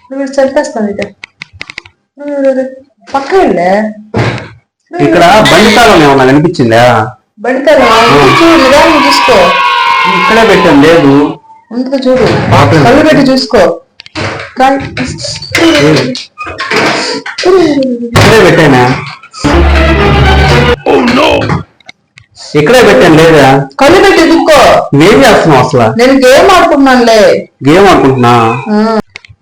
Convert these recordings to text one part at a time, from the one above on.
నువ్వు చంపేస్తాను ఇక. పక్క వెళ్ళే ఇక్కడ బండితాళం ఏమన్నా కనిపించిందా? బండితాళం నిదానం చూసుకో. ఇక్కడే పెట్టాను. లేదు ఉంటుంది చూడు, కళ్ళు పెట్టి చూసుకో. ఇక్కడే పెట్టానా? ఇక్కడే పెట్టాను. లేదా కళ్ళు పెట్టి దుక్కో. ఏం చేస్తున్నావు అసలు? నేను గేమ్ ఆడుకుంటున్నానులే. గేమ్ ఆడుకుంటున్నా?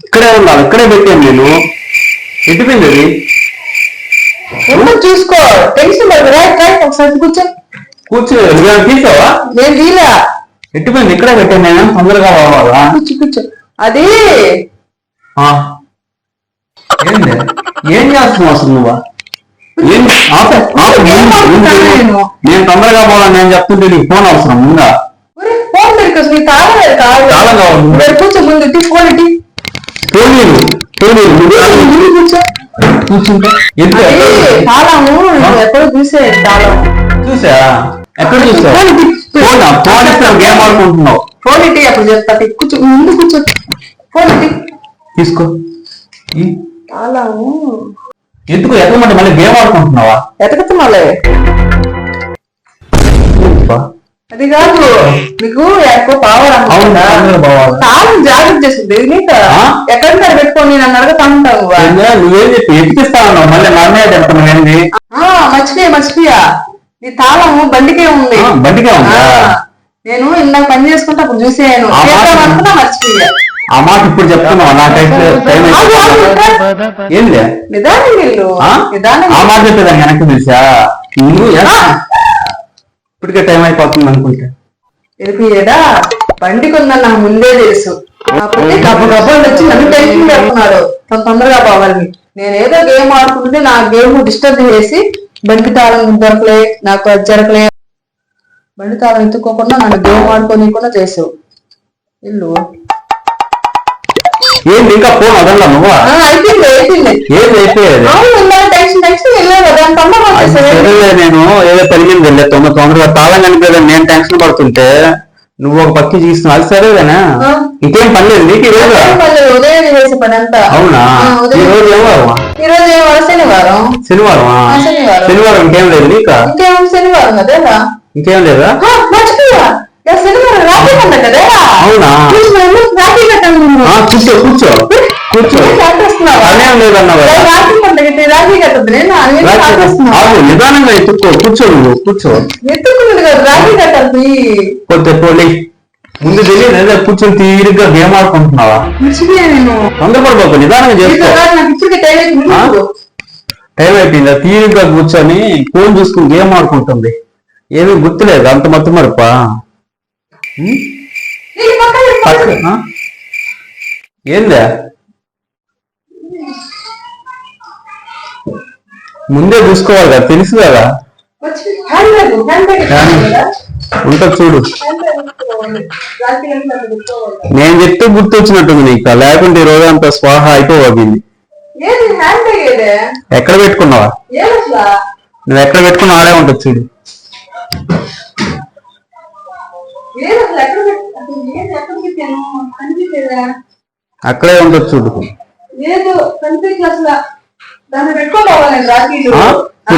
ఇక్కడే ఉండాలి. ఇక్కడే పెట్టాను నేను. ఎట్టిపోయింది అది? చూసుకో. టెన్షన్ పడుతుంది. ఒకసారి కూర్చో. కూర్చో. తీసావా? నేను తీలా. ఎట్టిపోయింది? ఇక్కడే పెట్టాను నేను. తొందరగా పోవాలా? కూర్చో. అది ఏంది? ఏం చేస్తున్నావు అసలు నువ్వా? నేను తొందరగా పోవాలని నేను చెప్తుంటే నీకు ఫోన్ అవసరం ఉందా? ఫోన్ పెట్టుకోవచ్చు. తాళం కావాలి. కూర్చో. ముందు ఫోన్ ఇటీ. కూర్చుంటే తాళము ఎక్కడో చూసే. తాళం చూసా? ఎక్కడ చూసావు? ఫోన్ ఇస్తాను. గేమ్ ఆడుకుంటున్నావు. ఫోన్ ఇటీ. అప్పుడు చెప్తా. కూర్చో. ముందు కూర్చో. ఫోన్ ఇటీ. తీసుకో. తాళము ఎందుకు ఎక్కమంటే మళ్ళీ గేమ్ ఆడుకుంటున్నావా? ఎతకచ్చు మళ్ళీ. అది కాదు, నీకు ఎక్కువ తాళం జాగ్రత్త చేస్తుంది. ఎక్కడ పెట్టుకోండి నన్ను అడగతాంటావు. నువ్వేం చెప్పి ఎతికిస్తాను. మళ్ళీ నన్నే చెప్తున్నావు. మర్చిపోయా. నీ తాళం బండికే ఉంది. బండికే ఉందా? నేను ఇందాక పని చేసుకుంటే అప్పుడు చూసేయాను. మర్చిపోయా. ఆ మాట ఇప్పుడు చెప్తున్నావు. నాకైతే ఏంది నిదానం. ఆ మాట చెప్పేదాన్ని వెనక్కి తెలుసా? నువ్వు ఇప్పటికే టైం అయిపోతుంది అనుకుంటా. ఎదిపియేదా బండికి ఉందని నాకు ముందే తెలుసు. కాకపోతే గబ్బలు వచ్చి నన్ను టెన్షన్ పెడుతున్నాడు తొందరగా పోవాలని. నేనేదో గేమ్ ఆడుకుంటే నా గేమ్ డిస్టర్బ్ చేసి బండి తాళం దొరకలే, నాకు అది జరగలే. బండి తాళం ఎత్తుకోకుండా నన్ను గేమ్ ఆడుకోనికుండా చేసావు. ఇల్లు ఏంటి ఇంకా ఫోన్ వదలలా నువ్వు? అయిపోయింది. నేను ఏదో పెరిగింది వెళ్ళే తొందరగా తాళం కనిపించదని నేను టెన్షన్ పడుతుంటే నువ్వు ఒక పక్కి చేస్తున్నావు. అది సరేనా? ఇంకేం పని లేదు నీకు? ఈ రోజు అవునా? ఈ రోజు శనివారం. శనివారం ఇంకేం లేదు నీకు? శనివారం కదా. ఇంకేం లేదా? అవునా? కూర్చో. అదేం లేదన్నావు. నిదానంగా ఎత్తుకో. కూర్చో. నువ్వు కూర్చో. కొద్ది పోలీ ముందు తెలియదు. కూర్చొని తీరిగ్గా గేమ్ ఆడుకుంటున్నావా? తొందరపడిపోకు. నిదానంగా చేసుకో. టైం అయిపోయిందా? తీరిగ్గా కూర్చొని ఫోన్ చూసుకుని గేమ్ ఆడుకుంటుంది. ఏమీ గుర్తులేదు. అంత మత్తు మరపా? ఏందా? ముందే చూసుకోవాలి కదా, తెలుసు కదా. ఉంటా చూడు. నేను చెప్తే గుర్తు వచ్చినట్టుంది నీకు. లేకుంటే ఈ రోజు అంత స్వాహ అయిపోయింది. ఎక్కడ పెట్టుకున్నావా? నువ్వు ఎక్కడ పెట్టుకున్నా ఆడే ఉంటుంది చూడు. అక్కడే ఉంటుంది చూడు.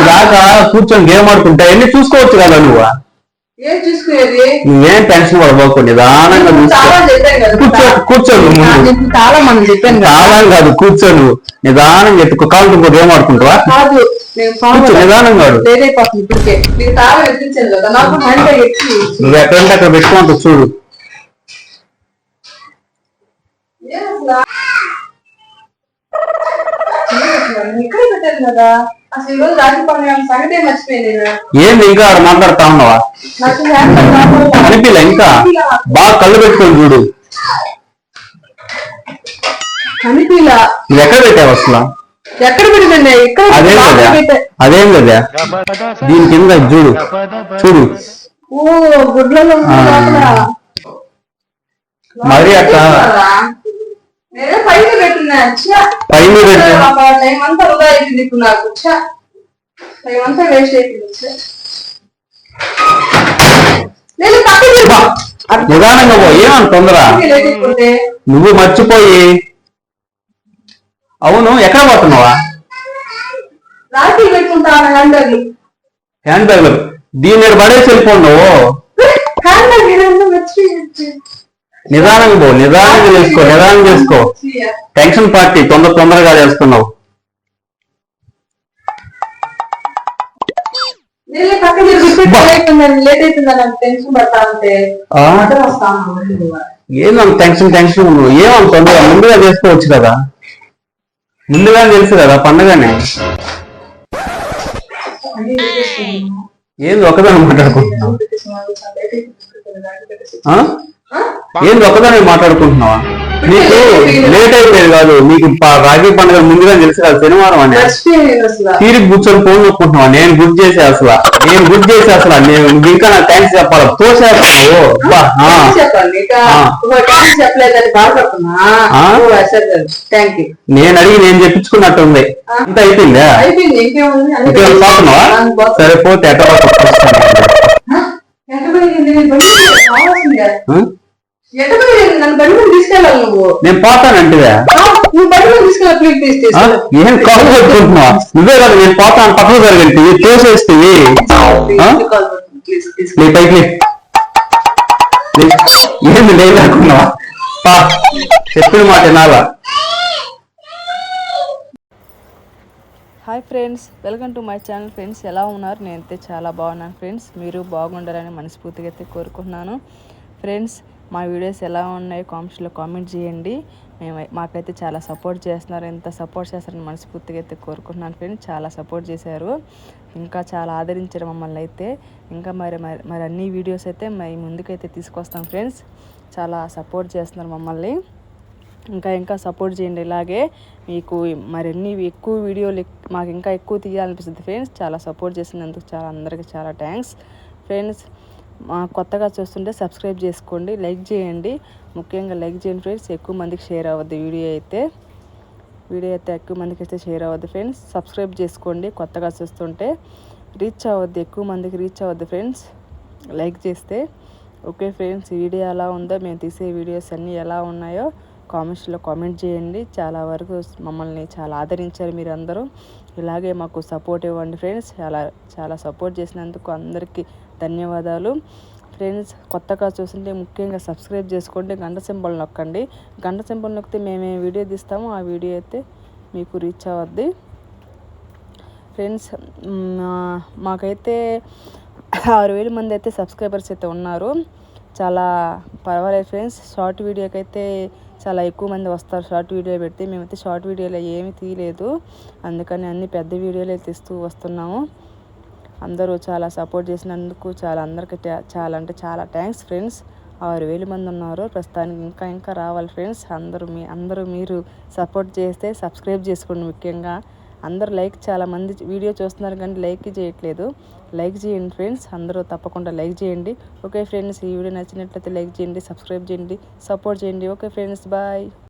దాకా కూర్చొని గేమ్ ఆడుకుంటా ఎన్ని చూసుకోవచ్చు కదా నువ్వు. నువ్వేం టెన్షన్ పడబోకు. నిదానంగా కూర్చోను. తాళం కాదు, కూర్చోను. నిదానంగా ఎత్తుకో. కాలు గేమ్ ఆడుకుంటావా? నిదానంగా నువ్వు ఎక్కడంటే అక్కడ పెట్టుకుంటావు చూడు. ఏంది ఇంకా ఆడ మాట్లాడుతా ఉన్నావా? అనిపిలా ఇంకా? బాగా కళ్ళు పెట్టుకొని చూడు. నువ్వు ఎక్కడ పెట్టావు అసలు? అదేం కదా దీని కింద చూడు. మరి అట్లా పైన నిదానంగా పో, ఏమని తొందర? లేట్ అయిపోతే నువ్వు మర్చిపోయి. అవును, ఎక్కడ పోతున్నావా? రాఖీ పెట్టుకుంటా హ్యాండ్ బ్యాగ్ హ్యాండ్ బ్యాగ్ దీన్ని నేను పడేసి వెళ్ళిపోన్నావు. హ్యాండ్ బ్యాగ్ మర్చిపోయి. నిదానంగా పో, నిదానంగా చేసుకో, నిదానం చేసుకో. టెన్షన్ పార్టీ తొందరగా చేస్తున్నావు. లేట్ అవుతుందని టెన్షన్ పడతా ఉంటే ఏమన్నా టెన్షన్ నువ్వు ఏమన్నా తొందరగా ముందుగా చేసుకోవచ్చు కదా. ముందుగా తెలుసు కదా పండగనే. ఏంది ఒకదాన్ని మాట్లాడుకుంటున్నావు? ఏంది ఒకదాన్ని మాట్లాడుకుంటున్నావా? నీకు లేట్ అయిపోయేది కాదు, నీకు రాఖీ పండుగ ముందుగా తెలుసు కదా శనివారం అని. తీరికి కూర్చొని ఫోన్ నొక్కుంటున్నావా? నేను గుర్తు చేసే అసలు నేను ఇంకా నాకు థ్యాంక్స్ చెప్పాలి. తోసేస్తావు. నేను అడిగి నేను చెప్పించుకున్నట్టు ఉంది. అంత అయిపోయిందా? పోతున్నావా? సరే పోతే ఎట్లా తీసుకెళ్ళాలి నువ్వు. నేను పోతానంటే నువ్వు బయట తీసుకెళ్ళి ఏం కాల్ పెట్టుకుంటున్నావా? నువ్వే కదా నేను పోతాను పక్కన జరిగింది తోసేస్తుంది. నీ పైకి ఏంది లేకున్నావా? చెప్పిన మాట వినాలా? Hi friends, welcome to my channel. Friends, ఎలా ఉన్నారు? నేనైతే చాలా బాగున్నాను ఫ్రెండ్స్. మీరు బాగుండాలని మనస్ఫూర్తిగా అయితే కోరుకుంటున్నాను. ఫ్రెండ్స్, మా వీడియోస్ ఎలా ఉన్నాయో కామెంట్స్లో కామెంట్ చేయండి. మాకైతే చాలా సపోర్ట్ చేస్తున్నారు. ఎంత సపోర్ట్ చేస్తారని మనస్ఫూర్తిగా అయితే కోరుకుంటున్నాను ఫ్రెండ్స్. చాలా సపోర్ట్ చేశారు, ఇంకా చాలా ఆదరించారు మమ్మల్ని అయితే. ఇంకా మరి అన్ని వీడియోస్ అయితే ముందుకైతే తీసుకొస్తాం ఫ్రెండ్స్. చాలా సపోర్ట్ చేస్తున్నారు మమ్మల్ని. ఇంకా సపోర్ట్ చేయండి. ఇలాగే మీకు మరిన్ని ఎక్కువ వీడియోలు మాకు ఇంకా ఎక్కువ తీయాలనిపిస్తుంది ఫ్రెండ్స్. చాలా సపోర్ట్ చేసినందుకు అందరికీ చాలా థ్యాంక్స్ ఫ్రెండ్స్. కొత్తగా చూస్తుంటే సబ్స్క్రైబ్ చేసుకోండి, లైక్ చేయండి. ముఖ్యంగా లైక్ చేయండి ఫ్రెండ్స్. ఎక్కువ మందికి షేర్ అవ్వద్దు వీడియో అయితే ఎక్కువ మందికి అయితే షేర్ అవ్వద్దు ఫ్రెండ్స్. సబ్స్క్రైబ్ చేసుకోండి. కొత్తగా చూస్తుంటే ఎక్కువ మందికి రీచ్ అవ్వద్దు ఫ్రెండ్స్ లైక్ చేస్తే. ఓకే ఫ్రెండ్స్, ఈ వీడియో ఎలా ఉందో, మేము తీసే వీడియోస్ అన్నీ ఎలా ఉన్నాయో కామెంట్స్లో కామెంట్ చేయండి. చాలా వరకు మమ్మల్ని చాలా ఆదరించారు మీరు అందరూ. ఇలాగే మాకు సపోర్ట్ ఇవ్వండి ఫ్రెండ్స్. చాలా సపోర్ట్ చేసినందుకు అందరికీ ధన్యవాదాలు ఫ్రెండ్స్. కొత్తగా చూస్తుంటే ముఖ్యంగా సబ్స్క్రైబ్ చేసుకోండి, గంట సింబల్ నొక్కండి. గంట సింబల్ నొక్కితే మేము వీడియో తీస్తామో ఆ వీడియో అయితే మీకు రీచ్ అవ్వద్ది ఫ్రెండ్స్. మాకైతే 6,000 మంది అయితే సబ్స్క్రైబర్స్ అయితే ఉన్నారు. చాలా పర్వాలేదు ఫ్రెండ్స్. షార్ట్ వీడియోకి అయితే చాలా ఎక్కువ మంది వస్తారు షార్ట్ వీడియో పెడితే. మేమైతే షార్ట్ వీడియోలో ఏమీ తీయలేదు, అందుకని అన్ని పెద్ద వీడియోలే తీస్తూ వస్తున్నాము. అందరూ చాలా సపోర్ట్ చేసినందుకు అందరికీ చాలా థ్యాంక్స్ ఫ్రెండ్స్. 6,000 మంది ఉన్నారు ప్రస్తుతానికి. ఇంకా రావాలి ఫ్రెండ్స్. అందరూ మీరు సపోర్ట్ చేస్తే సబ్స్క్రైబ్ చేసుకోండి. ముఖ్యంగా అందరూ చాలా మంది వీడియో చూస్తున్నారు కానీ లైక్ చేయట్లేదు. లైక్ చేయండి ఫ్రెండ్స్, అందరూ తప్పకుండా లైక్ చేయండి. ఓకే ఫ్రెండ్స్, ఈ వీడియో నచ్చినట్లయితే లైక్ చేయండి, సబ్స్క్రైబ్ చేయండి, సపోర్ట్ చేయండి. Okay friends, bye.